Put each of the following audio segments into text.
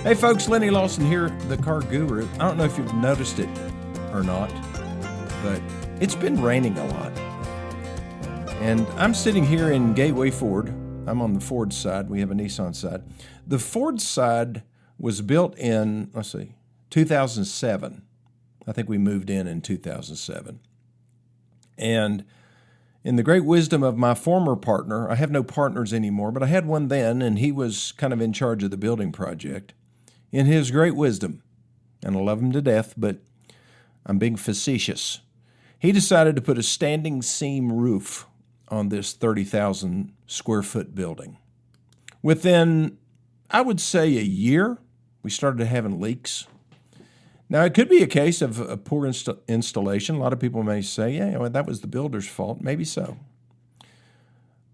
Hey folks, Lenny Lawson here, the car guru. I don't know if you've noticed it or not, but it's been raining a lot. And I'm sitting here in Gateway Ford. I'm on the Ford side. We have a Nissan side. The Ford side was built in, 2007. I think we moved in 2007. And in the great wisdom of my former partner, I have no partners anymore, but I had one then, and he was kind of in charge of the building project. In his great wisdom, and I love him to death, but I'm being facetious, he decided to put a standing seam roof on this 30,000 square foot building. Within, I would say, a year, we started having leaks. Now, it could be a case of a poor installation. A lot of people may say, yeah, well, that was the builder's fault. Maybe so.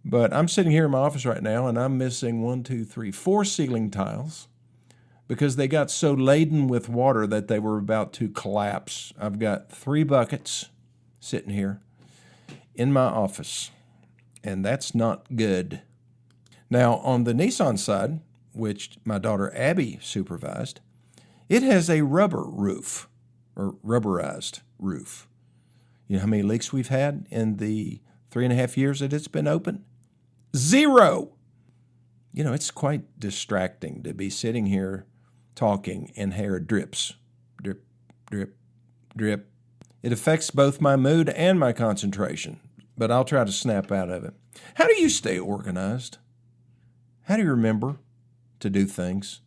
But I'm sitting here in my office right now, and I'm missing 4 ceiling tiles, because they got so laden with water that they were about to collapse. I've got 3 buckets sitting here in my office, and that's not good. Now, on the Nissan side, which my daughter Abby supervised, it has a rubber roof, or rubberized roof. You know how many leaks we've had in the 3.5 years that it's been open? 0! You know, it's quite distracting to be sitting here talking and hair drips. Drip, drip, drip. It affects both my mood and my concentration, but I'll try to snap out of it. How do you stay organized? How do you remember to do things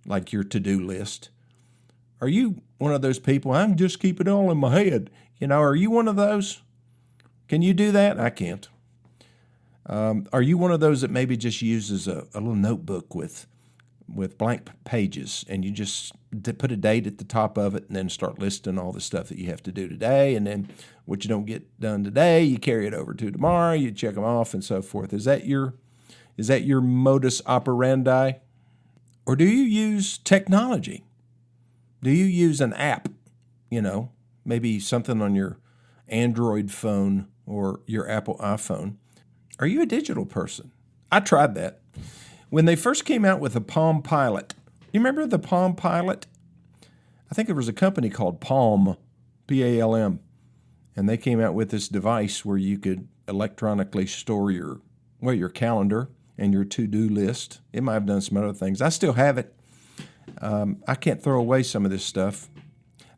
like your to-do list? Are you one of those people, I can just keep it all in my head? You know, are you one of those? Can you do that? I can't. Are you one of those that maybe just uses a little notebook with blank pages, and you just put a date at the top of it and then start listing all the stuff that you have to do today, and then what you don't get done today, you carry it over to tomorrow, you check them off and so forth. Is that your modus operandi? Or do you use technology? Do you use an app, maybe something on your Android phone or your Apple iPhone? Are you a digital person? I tried that. When they first came out with the Palm Pilot, you remember the Palm Pilot? I think there was a company called Palm, P-A-L-M, and they came out with this device where you could electronically store your calendar and your to-do list. It might have done some other things. I still have it. I can't throw away some of this stuff.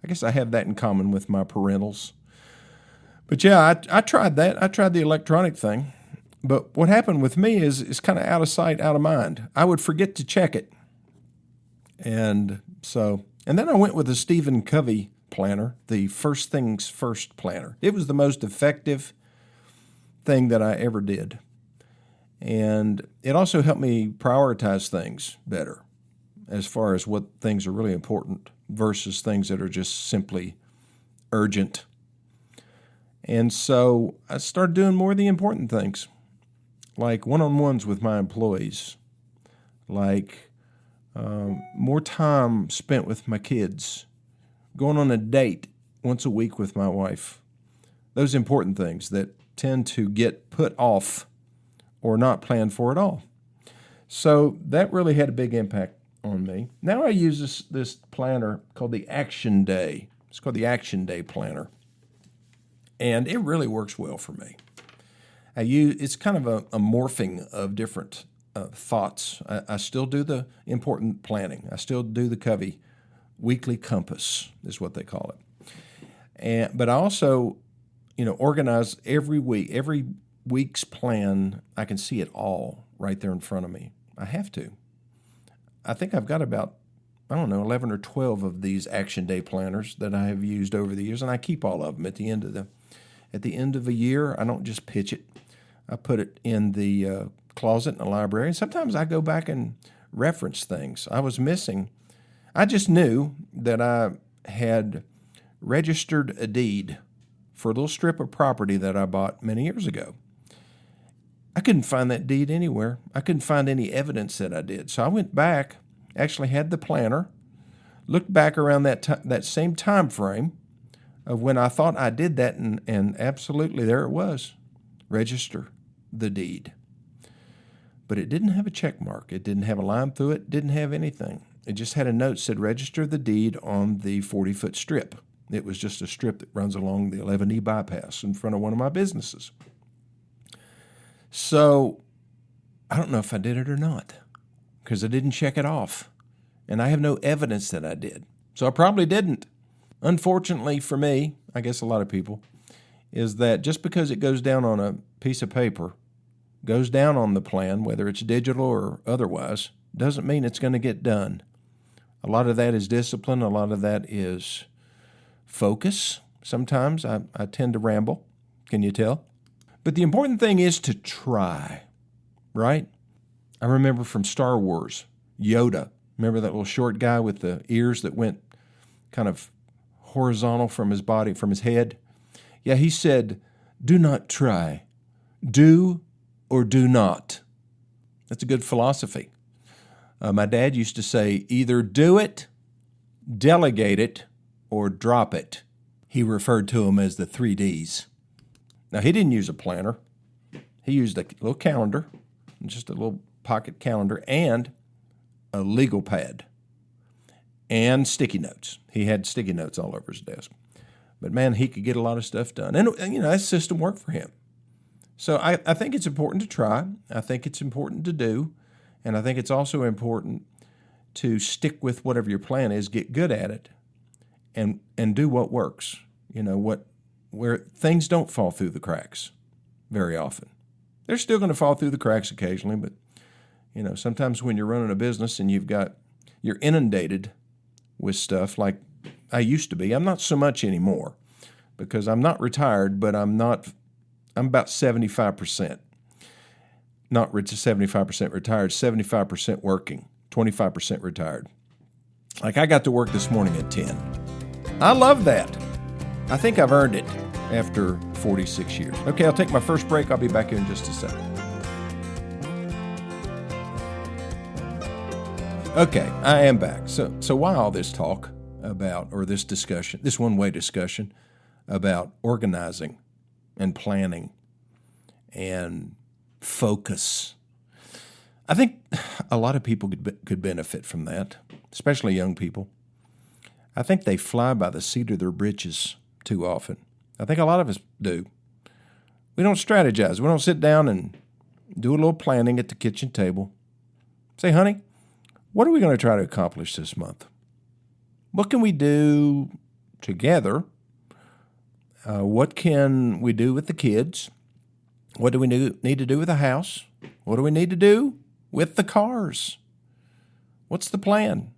I guess I have that in common with my parentals. But yeah, I tried that. I tried the electronic thing. But what happened with me is kind of out of sight, out of mind. I would forget to check it. And then I went with the Stephen Covey planner, the First Things First planner. It was the most effective thing that I ever did. And it also helped me prioritize things better as far as what things are really important versus things that are just simply urgent. And so I started doing more of the important things, like one-on-ones with my employees, like more time spent with my kids, going on a date once a week with my wife. Those important things that tend to get put off or not planned for at all. So that really had a big impact on me. Now I use this planner called the Action Day. It's called the Action Day Planner. And it really works well for me. It's kind of a morphing of different thoughts. I still do the important planning. I still do the Covey Weekly Compass, is what they call it. But I also, organize every week. Every week's plan, I can see it all right there in front of me. I have to. I think I've got about, 11 or 12 of these Action Day planners that I have used over the years, and I keep all of them at the end of a year. I don't just pitch it. I put it in the closet in the library, and sometimes I go back and reference things I was missing. I just knew that I had registered a deed for a little strip of property that I bought many years ago. I couldn't find that deed anywhere. I couldn't find any evidence that I did. So I went back, actually had the planner, looked back around that same time frame of when I thought I did that, and absolutely there it was, register the deed. But it didn't have a check mark. It didn't have a line through it, didn't have anything. it just had a note said register the deed on the 40-foot strip. It was just a strip that runs along the 11E bypass in front of one of my businesses. So I don't know if I did it or not because I didn't check it off. And I have no evidence that I did. So I probably didn't. Unfortunately for me, I guess a lot of people, is that just because it goes down on a piece of paper, goes down on the plan, whether it's digital or otherwise, doesn't mean it's going to get done. A lot of that is discipline. A lot of that is focus. Sometimes I tend to ramble. Can you tell? But the important thing is to try, right? I remember from Star Wars, Yoda. Remember that little short guy with the ears that went kind of horizontal from his body, from his head? Yeah, he said, do not try. Do or do not. That's a good philosophy. My dad used to say, either do it, delegate it, or drop it. He referred to them as the 3 Ds. Now, he didn't use a planner. He used a little calendar, just a little pocket calendar, and a legal pad, and sticky notes. He had sticky notes all over his desk. But, man, he could get a lot of stuff done. And that system worked for him. So I think it's important to try. I think it's important to do. And I think it's also important to stick with whatever your plan is, get good at it, and do what works. Where things don't fall through the cracks very often. They're still going to fall through the cracks occasionally, but sometimes when you're running a business and you're inundated with stuff like I used to be. I'm not so much anymore because I'm not retired, but I'm about 75%. Not 75% retired, 75% working, 25% retired. Like I got to work this morning at 10. I love that. I think I've earned it after 46 years. Okay, I'll take my first break. I'll be back here in just a second. Okay, I am back. So why all this talk about, or this discussion, this one-way discussion about organizing and planning and focus? I think a lot of people could benefit from that, especially young people. I think they fly by the seat of their britches too often. I think a lot of us do. We don't strategize. We don't sit down and do a little planning at the kitchen table. Say, honey, what are we going to try to accomplish this month? What can we do together? What can we do with the kids? What do we need to do with the house? What do we need to do with the cars? What's the plan?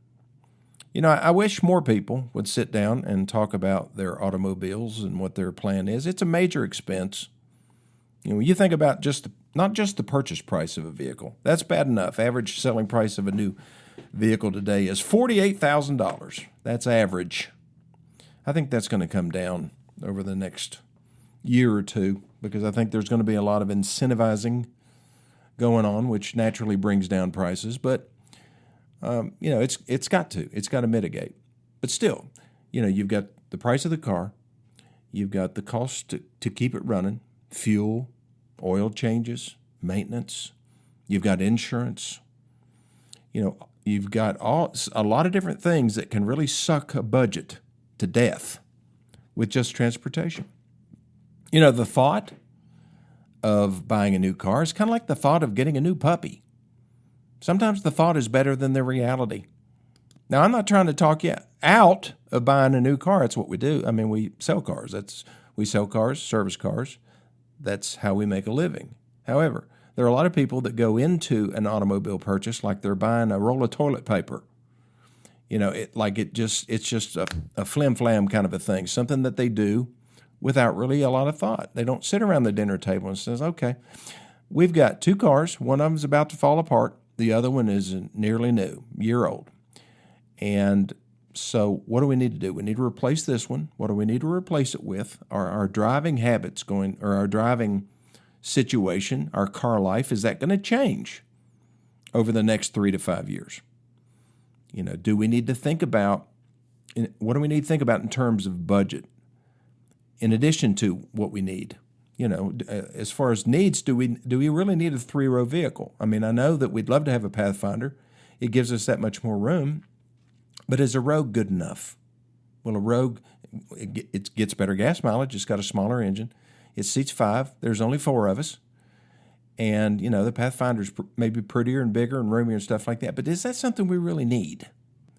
I wish more people would sit down and talk about their automobiles and what their plan is. It's a major expense. When you think about not just the purchase price of a vehicle, that's bad enough. Average selling price of a new vehicle today is $48,000. That's average. I think that's going to come down over the next year or two because I think there's going to be a lot of incentivizing going on, which naturally brings down prices. But it's got to mitigate. But still, you've got the price of the car, you've got the cost to keep it running, fuel, oil changes, maintenance, you've got insurance, you've got a lot of different things that can really suck a budget to death with just transportation. The thought of buying a new car is kind of like the thought of getting a new puppy. Sometimes the thought is better than the reality. Now, I'm not trying to talk you out of buying a new car. That's what we do. I mean, we sell cars. We sell cars, service cars. That's how we make a living. However, there are a lot of people that go into an automobile purchase like they're buying a roll of toilet paper. It's just a flim-flam kind of a thing, something that they do without really a lot of thought. They don't sit around the dinner table and says, okay, we've got 2 cars. One of them's about to fall apart. The other one is nearly new, year old. And so what do we need to do? We need to replace this one. What do we need to replace it with? Are our driving habits or our driving situation, our car life, is that going to change over the next 3 to 5 years? Do we need to think about, what do we need to think about in terms of budget in addition to what we need? As far as needs, do we really need a 3-row vehicle? I mean, I know that we'd love to have a Pathfinder. It gives us that much more room. But is a Rogue good enough? Well, a Rogue, it gets better gas mileage. It's got a smaller engine. It seats 5. There's only 4 of us. And, the Pathfinder's maybe prettier and bigger and roomier and stuff like that. But is that something we really need?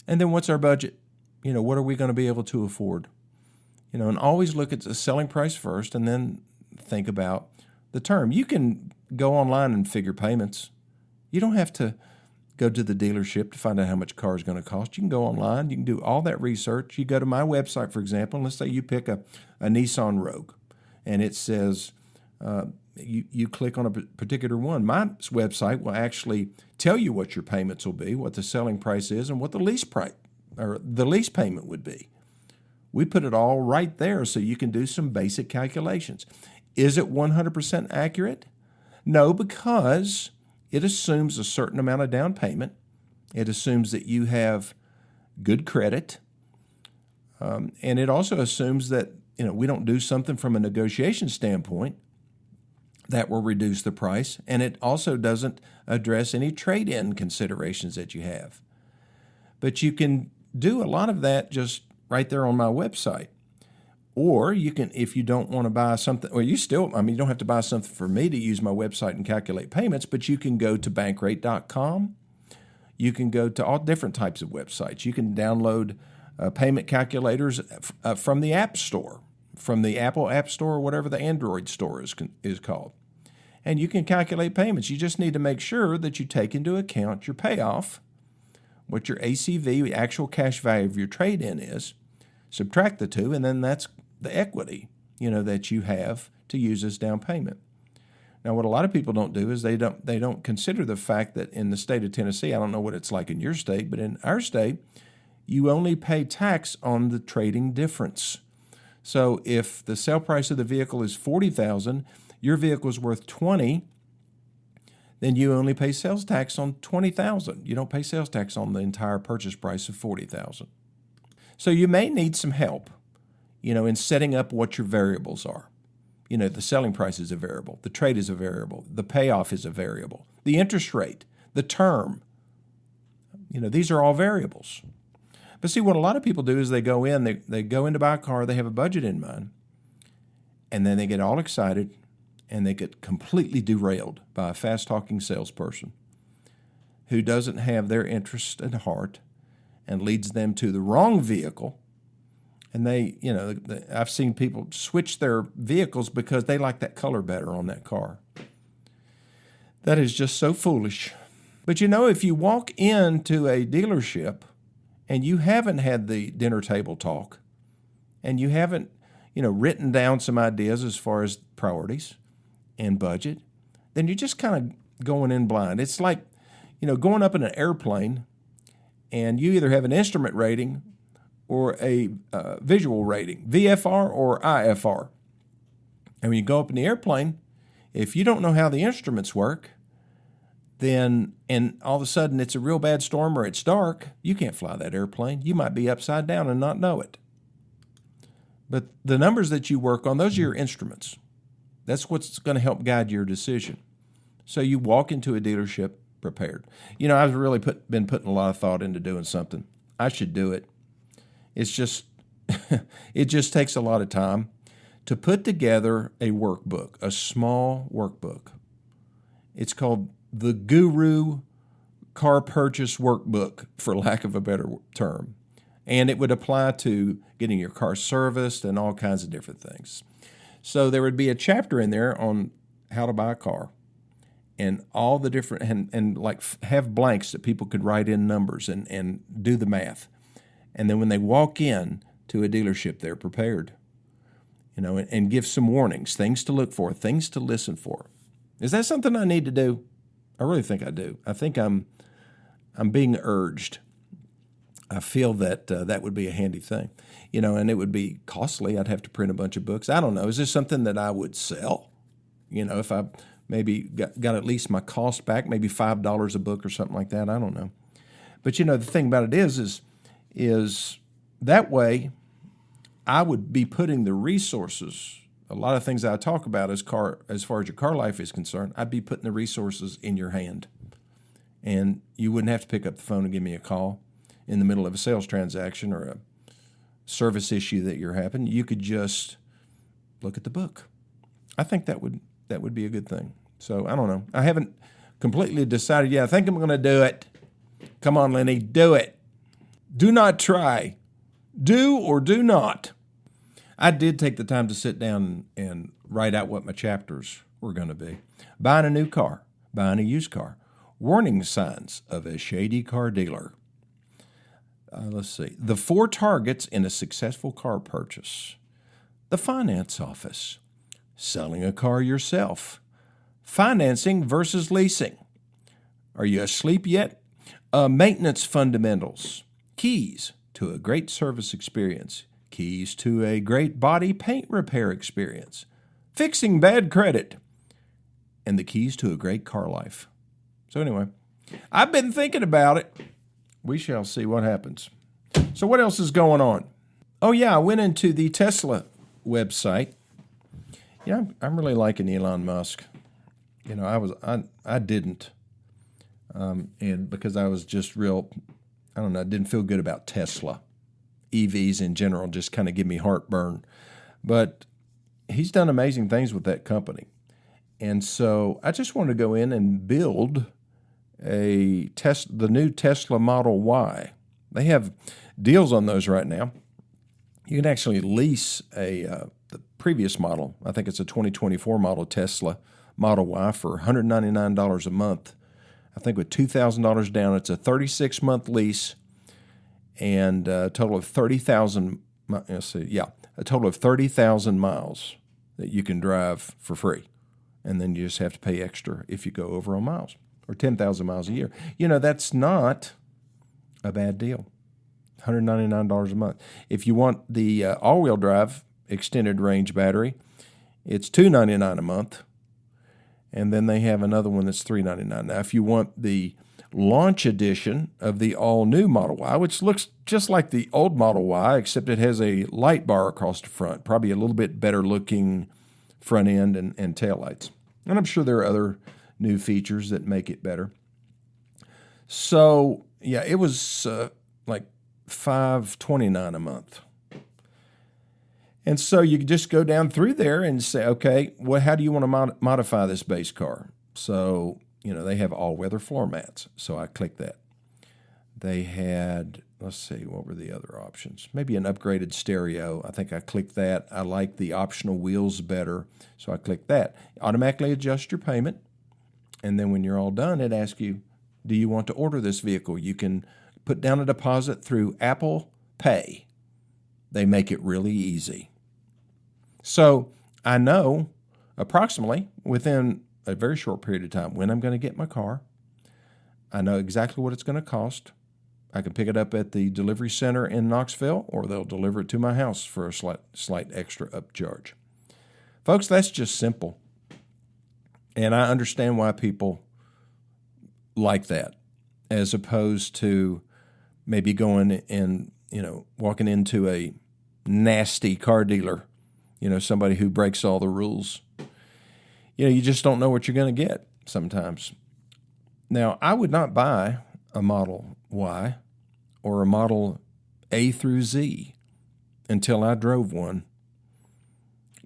And then what's our budget? What are we going to be able to afford? And always look at the selling price first and then think about the term. You can go online and figure payments. You don't have to go to the dealership to find out how much a car is going to cost. You can go online. You can do all that research. You go to my website, for example, and let's say you pick a Nissan Rogue, and it says you click on a particular one. My website will actually tell you what your payments will be, what the selling price is, and what the lease price or the lease payment would be. We put it all right there so you can do some basic calculations. Is it 100% accurate? No, because it assumes a certain amount of down payment. It assumes that you have good credit. And it also assumes that we don't do something from a negotiation standpoint that will reduce the price. And it also doesn't address any trade-in considerations that you have. But you can do a lot of that just right there on my website. Or you can, if you don't want to buy something, or you don't have to buy something for me to use my website and calculate payments, but you can go to bankrate.com. You can go to all different types of websites. You can download payment calculators from the App Store, from the Apple App Store, or whatever the Android store is called. And you can calculate payments. You just need to make sure that you take into account your payoff, what your ACV, actual cash value of your trade-in is, subtract the two, and then that's the equity, that you have to use as down payment. Now, what a lot of people don't do is they don't consider the fact that in the state of Tennessee, I don't know what it's like in your state, but in our state, you only pay tax on the trading difference. So if the sale price of the vehicle is $40,000, your vehicle is worth $20,000, then you only pay sales tax on $20,000. You don't pay sales tax on the entire purchase price of $40,000. So you may need some help, in setting up what your variables are. The selling price is a variable. The trade is a variable. The payoff is a variable. The interest rate, the term, these are all variables. But see, what a lot of people do is they go in to buy a car, they have a budget in mind, and then they get all excited and they get completely derailed by a fast-talking salesperson who doesn't have their interest at heart and leads them to the wrong vehicle. And I've seen people switch their vehicles because they like that color better on that car. That is just so foolish. But if you walk into a dealership and you haven't had the dinner table talk and you haven't, written down some ideas as far as priorities and budget, then you're just kind of going in blind. It's like, going up in an airplane and you either have an instrument rating or a visual rating, VFR or IFR. And when you go up in the airplane, if you don't know how the instruments work, and all of a sudden it's a real bad storm or it's dark, you can't fly that airplane. You might be upside down and not know it. But the numbers that you work on, those are your instruments. That's what's going to help guide your decision. So you walk into a dealership prepared. I've really been putting a lot of thought into doing something. I should do it. It's just, it just takes a lot of time to put together a workbook, a small workbook. It's called the Guru Car Purchase Workbook, for lack of a better term. And it would apply to getting your car serviced and all kinds of different things. So there would be a chapter in there on how to buy a car and all the different, and like have blanks that people could write in numbers and do the math. And then when they walk in to a dealership, they're prepared, and give some warnings, things to look for, things to listen for. Is that something I need to do? I really think I do. I think I'm being urged. I feel that that would be a handy thing, and it would be costly. I'd have to print a bunch of books. I don't know. Is this something that I would sell? If I maybe got at least my cost back, maybe $5 a book or something like that. I don't know. But, the thing about it is that way I would be putting the resources, a lot of things that I talk about as far as your car life is concerned, I'd be putting the resources in your hand. And you wouldn't have to pick up the phone and give me a call. in the middle of a sales transaction or a service issue that you're having, you could just look at the book. I think that would be a good thing. So I don't know. I haven't completely decided yet. I think I'm going to do it. Come on, Lenny, do it. Do not try. Do or do not. I did take the time to sit down and write out what my chapters were going to be. Buying a new car, buying a used car, warning signs of a shady car dealer. Let's see. The 4 targets in a successful car purchase. The finance office. Selling a car yourself. Financing versus leasing. Are you asleep yet? Maintenance fundamentals. Keys to a great service experience. Keys to a great body paint repair experience. Fixing bad credit. And the keys to a great car life. So anyway, I've been thinking about it. We shall see what happens. So what else is going on? Oh yeah, I went into the Tesla website. Yeah, I'm really liking Elon Musk. You know, I didn't, and because I was just real, I don't know, I didn't feel good about Tesla. EVs in general just kind of give me heartburn. But he's done amazing things with that company. And so I just want to go in and build the new Tesla Model Y. They have deals on those right now. You can actually lease the previous model. I think it's a 2024 model Tesla Model Y for $199 a month. I think with $2,000 down, it's a 36-month lease and a total of 30,000. A total of 30,000 miles that you can drive for free, and then you just have to pay extra if you go over on miles, or 10,000 miles a year. You know, that's not a bad deal. $199 a month. If you want the all-wheel drive extended range battery, it's $299 a month. And then they have another one that's $399. Now, if you want the launch edition of the all-new Model Y, which looks just like the old Model Y, except it has a light bar across the front, probably a little bit better looking front end and taillights. And I'm sure there are other new features that make it better. So, yeah, it was like $529 a month. And so you just go down through there and say, okay, well, how do you want to modify this base car? So, you know, they have all-weather floor mats. So I clicked that. They had, let's see, what were the other options? Maybe an upgraded stereo. I think I clicked that. I like the optional wheels better, so I clicked that. Automatically adjust your payment. And then when you're all done, it asks you, do you want to order this vehicle? You can put down a deposit through Apple Pay. They make it really easy. So I know approximately within a very short period of time when I'm going to get my car. I know exactly what it's going to cost. I can pick it up at the delivery center in Knoxville, or they'll deliver it to my house for a slight extra upcharge. Folks, that's just simple. And I understand why people like that, as opposed to maybe going and, walking into a nasty car dealer, somebody who breaks all the rules. You just don't know what you're going to get sometimes. Now, I would not buy a Model Y or a Model A through Z until I drove one.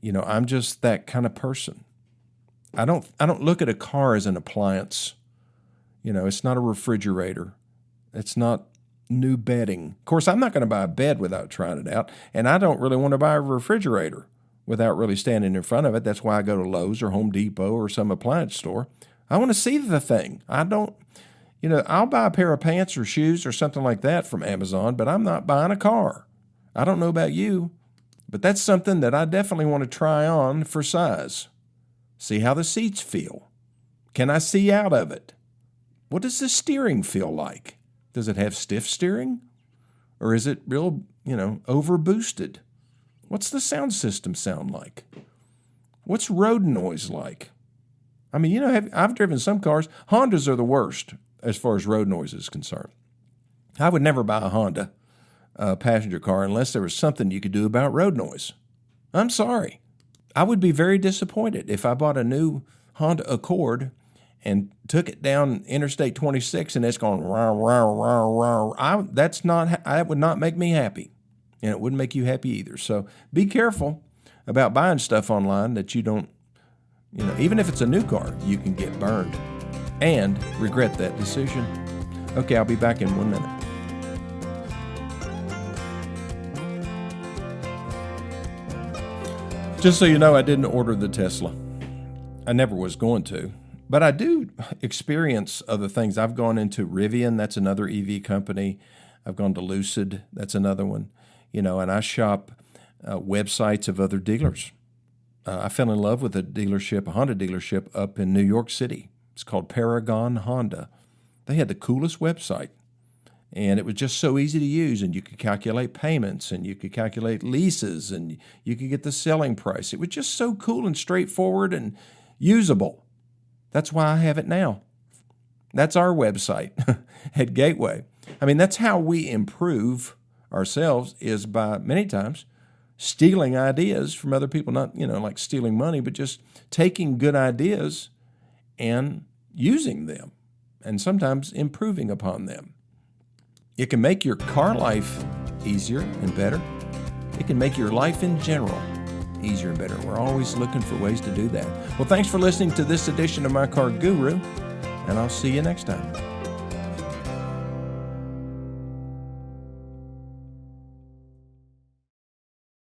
I'm just that kind of person. I don't look at a car as an appliance. It's not a refrigerator. It's not new bedding. Of course, I'm not going to buy a bed without trying it out, and I don't really want to buy a refrigerator without really standing in front of it. That's why I go to Lowe's or Home Depot or some appliance store. I want to see the thing. I'll buy a pair of pants or shoes or something like that from Amazon, but I'm not buying a car. I don't know about you, but that's something that I definitely want to try on for size. See how the seats feel. Can I see out of it? What does the steering feel like? Does it have stiff steering? Or is it real, over boosted? What's the sound system sound like? What's road noise like? I mean, I've driven some cars. Hondas are the worst as far as road noise is concerned. I would never buy a Honda passenger car unless there was something you could do about road noise. I'm sorry. I would be very disappointed if I bought a new Honda Accord and took it down Interstate 26 and it's going rah, rah, rah, rah. That would not make me happy, and it wouldn't make you happy either. So be careful about buying stuff online that you don't, even if it's a new car, you can get burned and regret that decision. Okay, I'll be back in 1 minute. Just so you know, I didn't order the Tesla. I never was going to. But I do experience other things. I've gone into Rivian, that's another EV company. I've gone to Lucid, that's another one. And I shop websites of other dealers. I fell in love with a Honda dealership up in New York City. It's called Paragon Honda. They had the coolest website, and it was just so easy to use, and you could calculate payments, and you could calculate leases, and you could get the selling price. It was just so cool and straightforward and usable. That's why I have it now. That's our website at Gateway. I mean, that's how we improve ourselves, is by many times stealing ideas from other people, not, like stealing money, but just taking good ideas and using them and sometimes improving upon them. It can make your car life easier and better. It can make your life in general easier and better. We're always looking for ways to do that. Well, thanks for listening to this edition of My Car Guru, and I'll see you next time.